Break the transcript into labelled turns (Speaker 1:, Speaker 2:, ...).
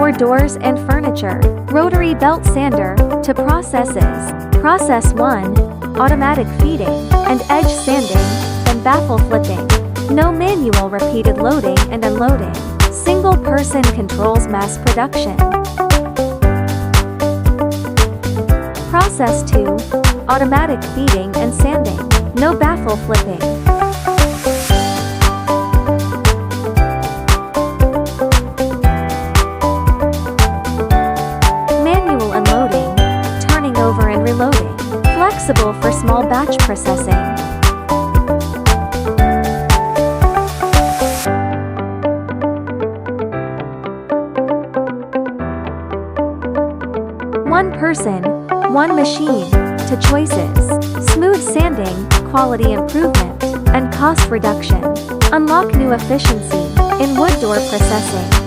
Speaker 1: for doors and furniture. Rotary belt sander, to processes. Process 1, automatic feeding, and edge sanding, and baffle flipping. No manual repeated loading and unloading. Single person controls mass production. Process 2, automatic feeding and sanding. No baffle flipping. Manual unloading, turning over and reloading. Flexible for small batch processing. One person, one machine, to choices. Smooth sanding, quality improvement, and cost reduction. Unlock new efficiency in wood door processing.